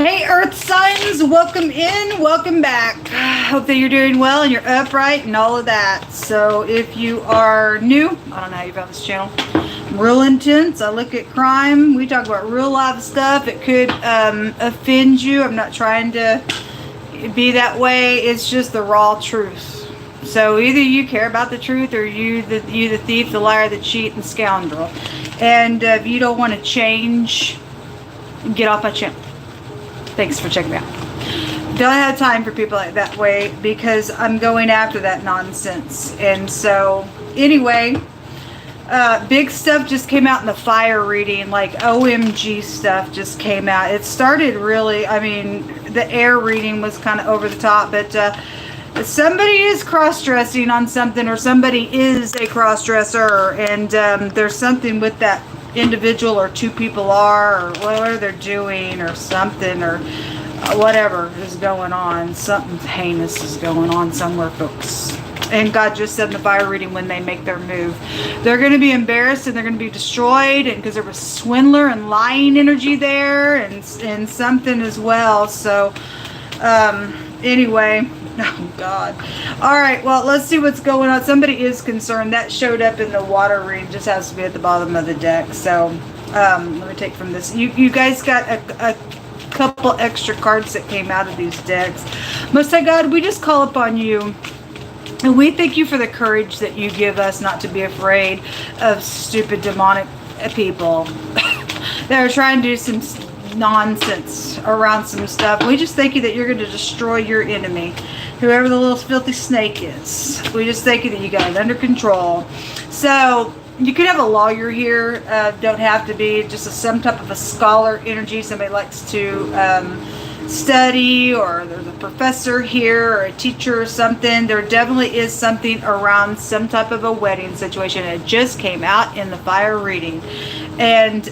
Hey Earth signs, welcome in, welcome back. Hope that you're doing well and you're upright and all of that. So if you are new, I don't know how you found this channel. I'm real intense. I look at crime. We talk about real life stuff. It could offend you. I'm not trying to be that way. It's just the raw truth. So either you care about the truth or you the thief, the liar, the cheat, and scoundrel. And if you don't want to change, get off my channel. Thanks for checking me out. Don't have time for people like that way because I'm going after that nonsense. And so anyway, big stuff just came out in the fire reading, like OMG stuff just came out. It started really, I mean, the air reading was kind of over the top, but somebody is cross-dressing on something, or somebody is a cross-dresser, and there's something with that individual, or two people are, or whatever they're doing, or something, or whatever is going on. Something heinous is going on somewhere, folks. And God just said in the fire reading, when they make their move, they're going to be embarrassed and they're going to be destroyed, and because there was swindler and lying energy there, and something as well. So anyway, oh God. All right, well, let's see what's going on. Somebody is concerned. That showed up in the water reading. Just has to be at the bottom of the deck. So let me take from this. You guys got a couple extra cards that came out of these decks. Most High God, we just call upon you, and we thank you for the courage that you give us not to be afraid of stupid demonic people that are trying to do some nonsense around some stuff. We just thank you that you're going to destroy your enemy, whoever the little filthy snake is. We just thank you that you got it under control. So you could have a lawyer here, don't have to be, just some type of a scholar energy. Somebody likes to study, or there's a professor here, or a teacher or something. There definitely is something around some type of a wedding situation. It just came out in the fire reading. And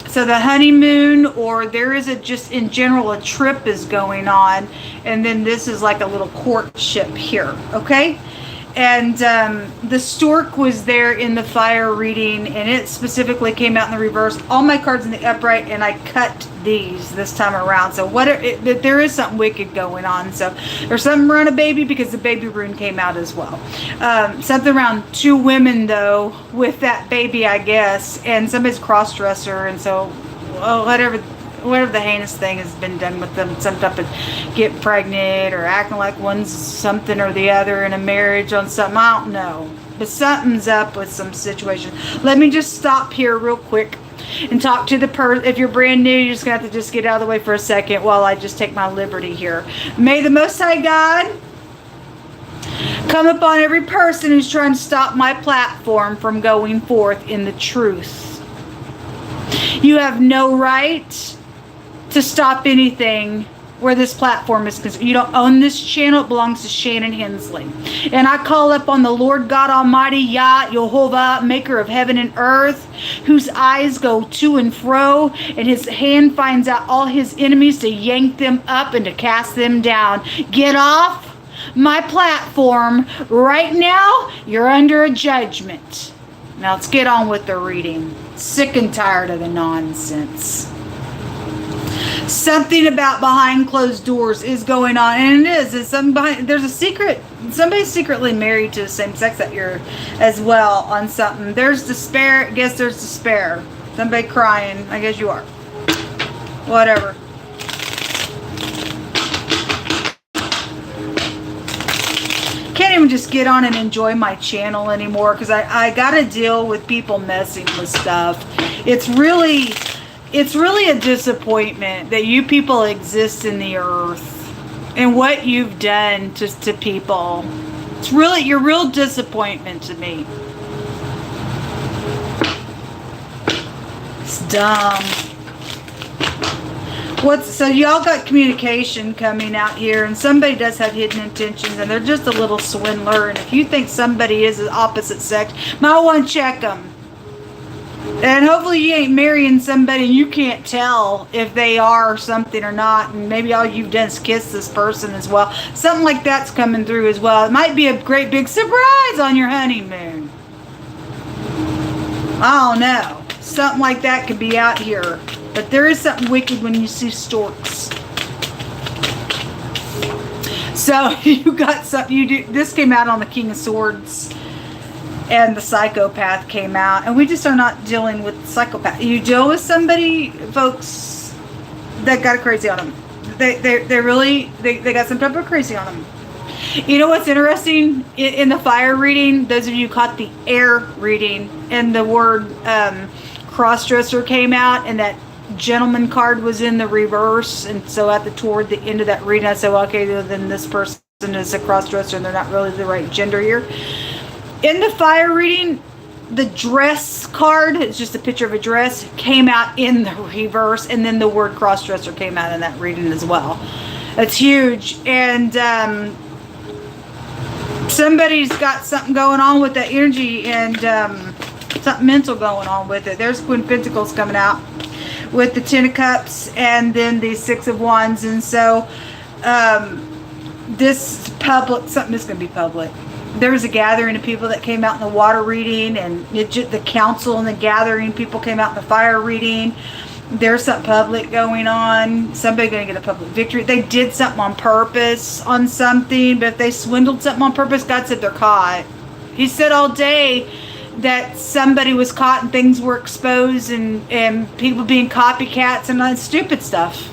so the honeymoon, or there is just in general a trip is going on, and then this is like a little courtship here, okay? And the stork was there in the fire reading, and it specifically came out in the reverse. All my cards in the upright, and I cut these this time around. So there is something wicked going on. So there's something around a baby, because the baby rune came out as well. Something around two women though with that baby, I guess, and somebody's cross-dresser, and so whatever the heinous thing has been done with them, some type of get pregnant or acting like one's something or the other in a marriage on something, I don't know, but something's up with some situation. Let me just stop here real quick and talk to the person. If you're brand new, you're just gonna have to just get out of the way for a second while I just take my liberty here. May the Most High God come upon every person who's trying to stop my platform from going forth in the truth. You have no right to stop anything where this platform is concerned. You don't own this channel. It belongs to Shannon Hensley. And I call up on the Lord God Almighty, Yah, Jehovah, maker of heaven and earth, whose eyes go to and fro, and his hand finds out all his enemies to yank them up and to cast them down. Get off my platform right now. You're under a judgment. Now let's get on with the reading. Sick and tired of the nonsense. Something about behind closed doors is going on, and it is. It's something behind. There's a secret. Somebody's secretly married to the same sex that you're as well on something. There's despair. I guess there's despair. Somebody crying. I guess you are. Whatever. Can't even just get on and enjoy my channel anymore, because I got to deal with people messing with stuff. It's really a disappointment that you people exist in the earth and what you've done to people. It's really your real disappointment to me. It's dumb. So y'all got communication coming out here, and somebody does have hidden intentions, and they're just a little swindler. And if you think somebody is the opposite sex, might want to check them. And hopefully you ain't marrying somebody and you can't tell if they are something or not, and maybe all you've done is kiss this person as well. Something like that's coming through as well. It might be a great big surprise on your honeymoon. I don't know. Something like that could be out here. But there is something wicked when you see storks. So you got something. You do. This came out on the King of Swords, and the psychopath came out. And we just are not dealing with psychopath. You deal with somebody, folks, that got a crazy on them. They really got some type of crazy on them. You know what's interesting? In the fire reading, those of you who caught the air reading, and the word crossdresser came out, and that gentleman card was in the reverse. And so toward the end of that reading, I said, well, okay, then this person is a crossdresser and they're not really the right gender here. In the fire reading, the dress card, it's just a picture of a dress, came out in the reverse, and then the word crossdresser came out in that reading as well. That's huge. And somebody's got something going on with that energy, and something mental going on with it. There's Queen of Pentacles coming out with the 10 of Cups, and then the 6 of Wands. And so this public, something is going to be public. There was a gathering of people that came out in the water reading, and the council and the gathering people came out in the fire reading. There's something public going on. Somebody going to get a public victory. They did something on purpose on something, but if they swindled something on purpose, God said they're caught. He said all day that somebody was caught and things were exposed, and people being copycats and that stupid stuff.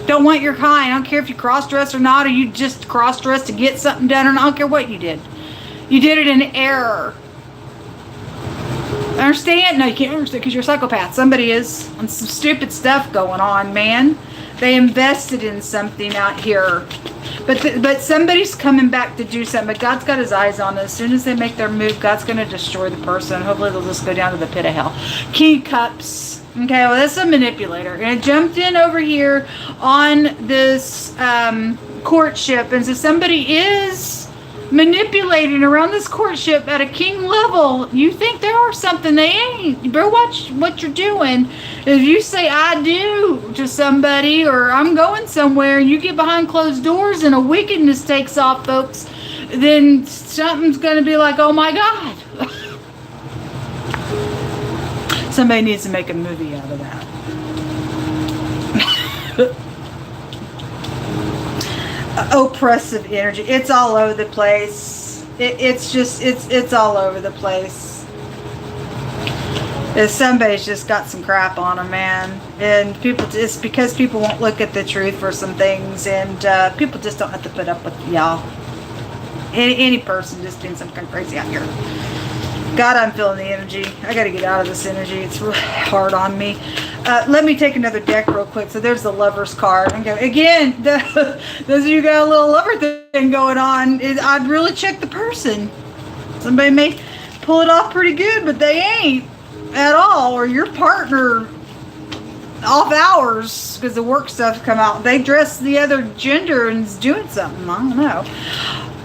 Don't want your kind. I don't care if you cross-dress or not, or you just cross-dress to get something done or not. I don't care what you did. You did it in error. Understand? No, you can't understand because you're a psychopath. Somebody is on some stupid stuff going on, man. They invested in something out here. But somebody's coming back to do something. But God's got his eyes on it. As soon as they make their move, God's going to destroy the person. Hopefully they'll just go down to the pit of hell. King of Cups. Okay, well, that's a manipulator. And it jumped in over here on this courtship. And so somebody is manipulating around this courtship at a king level. You think there are something, they ain't. You better watch what you're doing. If you say I do to somebody, or I'm going somewhere, and you get behind closed doors and a wickedness takes off, folks, then something's going to be like, oh my God. Somebody needs to make a movie out of that. Oppressive energy. It's all over the place. It's all over the place. Somebody's just got some crap on them, man. And it's because people won't look at the truth for some things, and people just don't have to put up with y'all. Any person just doing something crazy out here. God, I'm feeling the energy. I got to get out of this energy. It's really hard on me. Let me take another deck real quick. So there's the Lover's card. Again, those of you got a little lover thing going on, I'd really check the person. Somebody may pull it off pretty good, but they ain't at all. Or your partner off hours because the work stuff come out. They dress the other gender and is doing something. I don't know.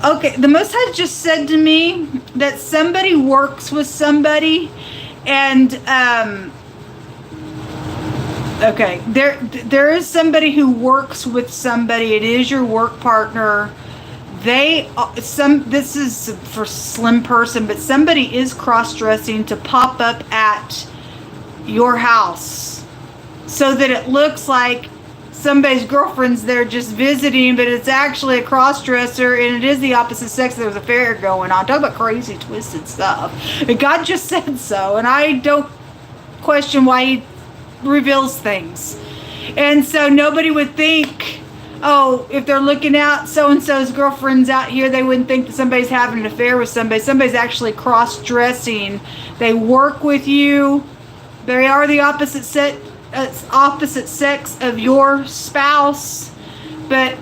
Okay, the Most High just said to me that somebody works with somebody, and okay, there is somebody who works with somebody. It is your work partner. This is for slim person, but somebody is cross-dressing to pop up at your house so that it looks like somebody's girlfriend's there just visiting, but it's actually a cross-dresser, and it is the opposite sex. There's an affair going on. Talk about crazy, twisted stuff. And God just said so, and I don't question why he reveals things. And so nobody would think, oh, if they're looking out so-and-so's girlfriend's out here, they wouldn't think that somebody's having an affair with somebody. Somebody's actually cross-dressing. They work with you. They are the opposite sex of your spouse, but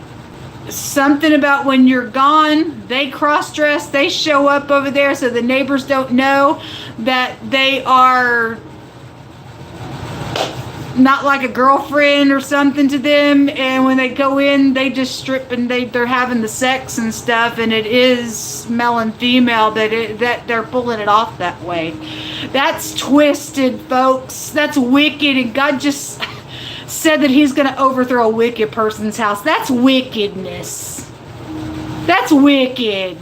something about when you're gone, they cross-dress, they show up over there so the neighbors don't know that they are not like a girlfriend or something to them, and when they go in, they just strip and they're having the sex and stuff, and it is male and female, that they're pulling it off that way. That's twisted, folks. That's wicked, and God just said that he's going to overthrow a wicked person's house. That's wickedness. That's wicked.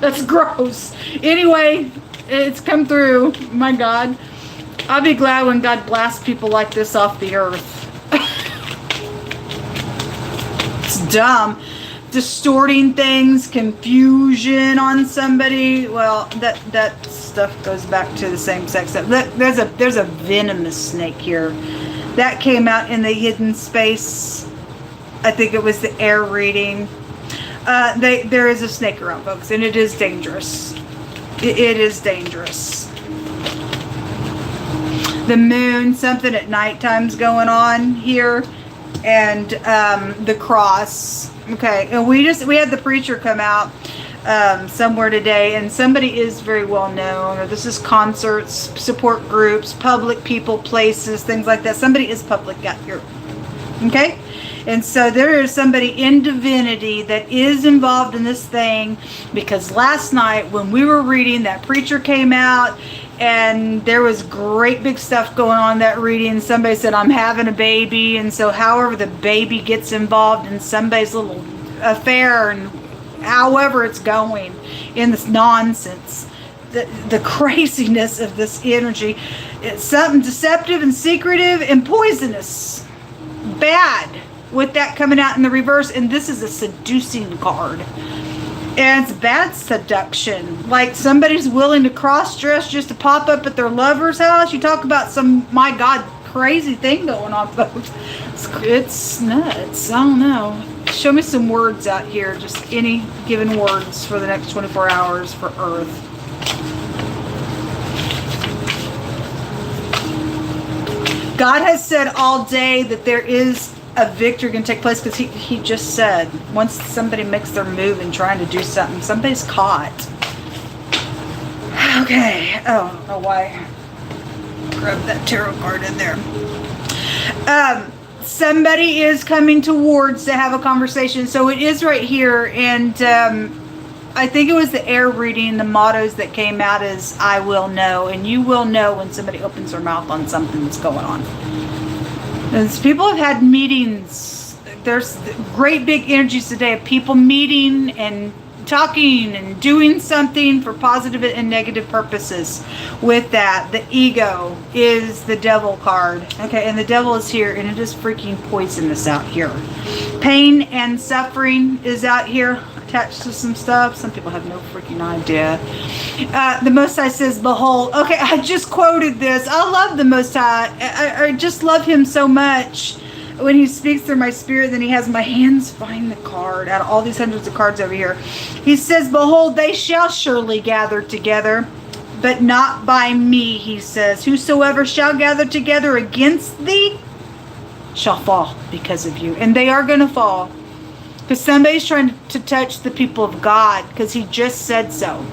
That's gross. Anyway, it's come through. My God. I'll be glad when God blasts people like this off the earth. It's dumb. Distorting things, confusion on somebody. Well, that stuff goes back to the same sex. There's a venomous snake here that came out in the hidden space. I think it was the air reading. There is a snake around, folks, and it is dangerous. It is dangerous. The moon, something at nighttime's going on here, and the cross. Okay, and we had the preacher come out somewhere today, and somebody is very well known, or this is concerts, support groups, public people, places, things like that. Somebody is public out here. Okay? And so there is somebody in divinity that is involved in this thing, because last night when we were reading, that preacher came out and there was great big stuff going on in that reading. Somebody said, I'm having a baby. And so however the baby gets involved in somebody's little affair, and however it's going in this nonsense, the craziness of this energy, it's something deceptive and secretive and poisonous. Bad. With that coming out in the reverse, and this is a seducing card, and it's bad seduction, like somebody's willing to cross-dress just to pop up at their lover's house. You talk about some, my God, crazy thing going on, folks. It's nuts. I don't know. Show me some words out here, just any given words for the next 24 hours for Earth. God has said all day that there is a victory going to take place, because he just said once somebody makes their move and trying to do something, somebody's caught. Okay. Oh, I don't know why. Grab that tarot card in there. Somebody is coming towards to have a conversation. So it is right here, and I think it was the air reading. The mottos that came out is I will know, and you will know when somebody opens their mouth on something that's going on. As people have had meetings, there's great big energies today of people meeting and talking and doing something for positive and negative purposes. With that, the ego is the devil card. Okay, and the devil is here, and it is freaking poisonous out here. Pain and suffering is out here, attached to some stuff. Some people have no freaking idea. The Most High says, behold. Okay, I just quoted this. I love the Most High. I just love him so much. When he speaks through my spirit, then he has my hands find the card out of all these hundreds of cards over here. He says, behold, they shall surely gather together, but not by me, he says. Whosoever shall gather together against thee shall fall because of you. And they are going to fall, because somebody's trying to touch the people of God, because he just said so.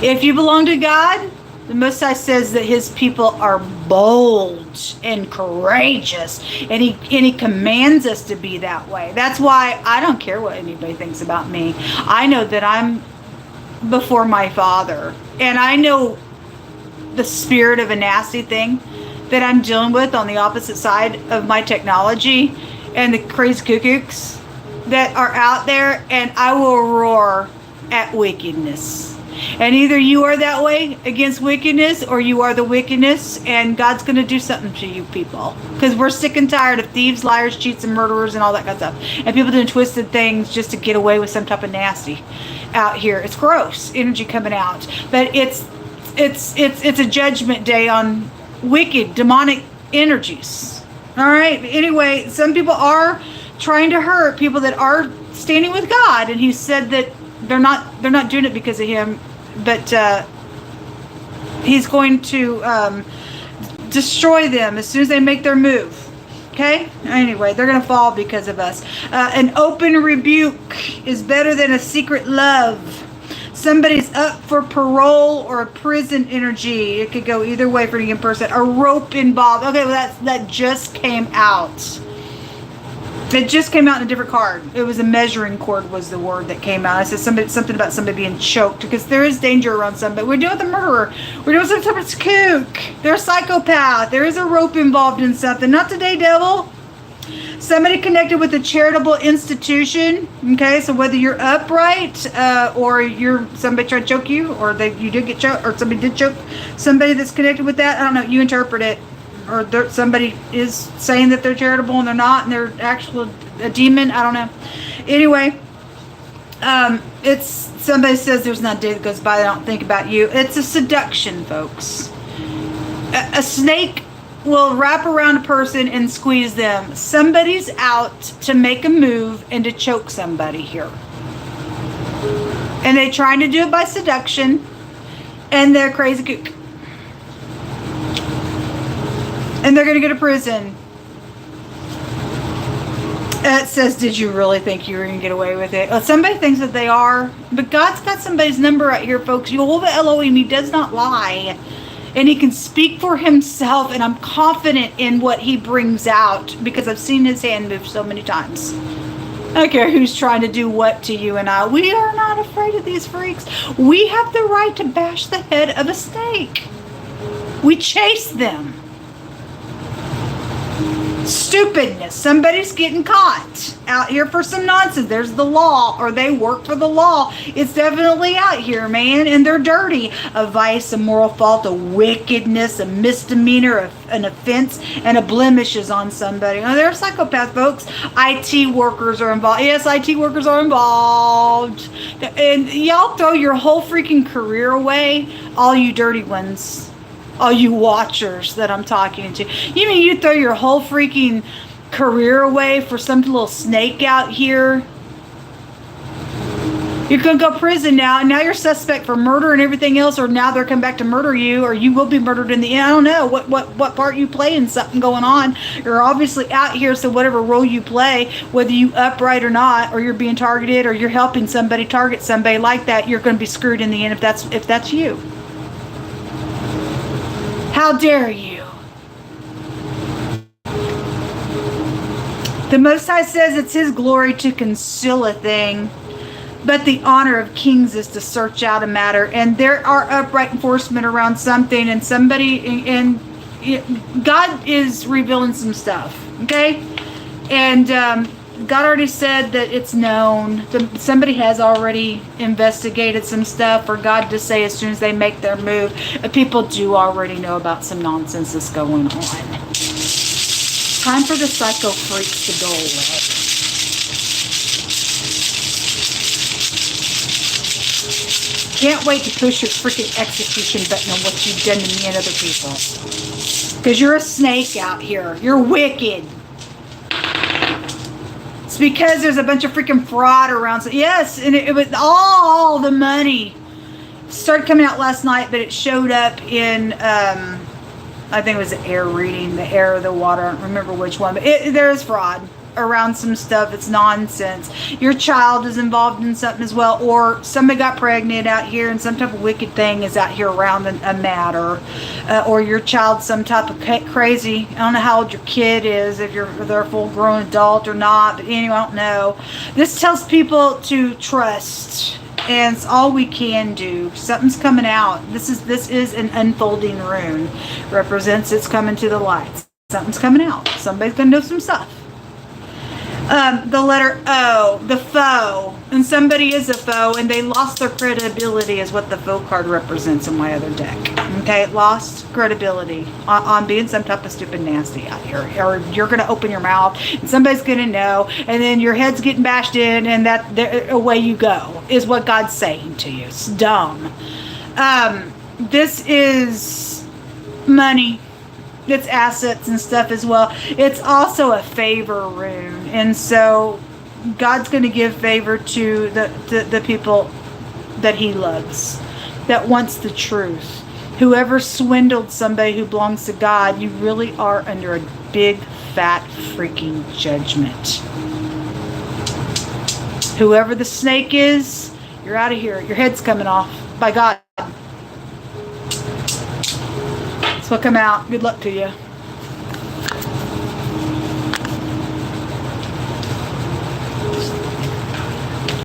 If you belong to God, the Most High says that his people are bold and courageous, and he commands us to be that way. That's why I don't care what anybody thinks about me. I know that I'm before my Father, and I know the spirit of a nasty thing that I'm dealing with on the opposite side of my technology, and the crazy cuckoos that are out there, and I will roar at wickedness. And either you are that way against wickedness, or you are the wickedness, and God's going to do something to you people. Because we're sick and tired of thieves, liars, cheats, and murderers, and all that kind of stuff. And people doing twisted things just to get away with some type of nasty out here. It's gross energy coming out. But it's a judgment day on wicked, demonic energies. All right. Anyway, some people are trying to hurt people that are standing with God, and he said that they're not doing it because of him, but he's going to destroy them as soon as they make their move. Okay? Anyway, they're going to fall because of us. An open rebuke is better than a secret love. Somebody's up for parole or a prison energy. It could go either way for any person. A rope involved. Okay, well that just came out. It just came out in a different card. It was a measuring cord was the word that came out. I said something about somebody being choked, because there is danger around somebody. We're dealing with a murderer. We're dealing with some type of kook. They're a psychopath. There is a rope involved in something. Not today, devil. Somebody connected with a charitable institution. Okay, so whether you're upright or you're somebody tried to choke you, or that you did get choked, or somebody did choke somebody that's connected with that. I don't know. You interpret it, or somebody is saying that they're charitable and they're not, and they're actually a demon. I don't know. Anyway, it's somebody says there's not a day that goes by that I don't think about you. It's a seduction, folks. A snake will wrap around a person and squeeze them. Somebody's out to make a move and to choke somebody here. And they're trying to do it by seduction. And they're crazy kook. And they're going to go to prison. It says, did you really think you were going to get away with it? Well, somebody thinks that they are. But God's got somebody's number right here, folks. Jehovah Elohim, he does not lie. And he can speak for himself, and I'm confident in what he brings out because I've seen his hand move so many times. I don't care who's trying to do what to you and I. We are not afraid of these freaks. We have the right to bash the head of a snake. We chase them. Stupidness. Somebody's getting caught out here for some nonsense. There's the law, or they work for the law. It's definitely out here, man, and they're dirty. A vice, a moral fault, a wickedness, a misdemeanor, an offense, and a blemish is on somebody. Now, they're psychopaths, folks. IT workers are involved. Yes, IT workers are involved. And y'all throw your whole freaking career away, all you dirty ones. All you watchers that I'm talking to. You mean you throw your whole freaking career away for some little snake out here? You're going to go to prison now, and now you're suspect for murder and everything else, or now they're coming back to murder you, or you will be murdered in the end. I don't know what part you play in something going on. You're obviously out here, so whatever role you play, whether you upright or not, or you're being targeted, or you're helping somebody target somebody like that, you're going to be screwed in the end if that's you. How dare you? The Most High says it's his glory to conceal a thing, but the honor of kings is to search out a matter. And there are upright enforcement around something, and somebody, and God is revealing some stuff, okay? And God already said that it's known. Somebody has already investigated some stuff for God to say as soon as they make their move. People do already know about some nonsense that's going on. Time for the psycho freaks to go away. Can't wait to push your freaking execution button on what you've done to me and other people. Because you're a snake out here. You're wicked. It's because there's a bunch of freaking fraud around. So yes, and it was all the money. It started coming out last night, but it showed up in, I think it was the air reading, the air or the water. I don't remember which one. But there is fraud around some stuff. It's nonsense. Your child is involved in something as well, or somebody got pregnant out here and some type of wicked thing is out here around a matter, or your child some type of crazy. I don't know how old your kid is, if they're a full-grown adult or not, but anyway, I don't know. This tells people to trust, and it's all we can do. Something's coming out. This is an unfolding rune. Represents it's coming to the light. Something's coming out. Somebody's gonna know some stuff. The letter O, the foe, and somebody is a foe, and they lost their credibility is what the foe card represents in my other deck. Okay, lost credibility on being some type of stupid nasty out here, or you're going to open your mouth, and somebody's going to know, and then your head's getting bashed in, and away you go, is what God's saying to you. It's dumb. This is money. It's assets and stuff as well. It's also a favor rune, and so God's going to give favor to the people that he loves, that wants the truth. Whoever swindled somebody who belongs to God, you really are under a big fat freaking judgment. Whoever the snake is, you're out of here. Your head's coming off by God. So come out. Good luck to you.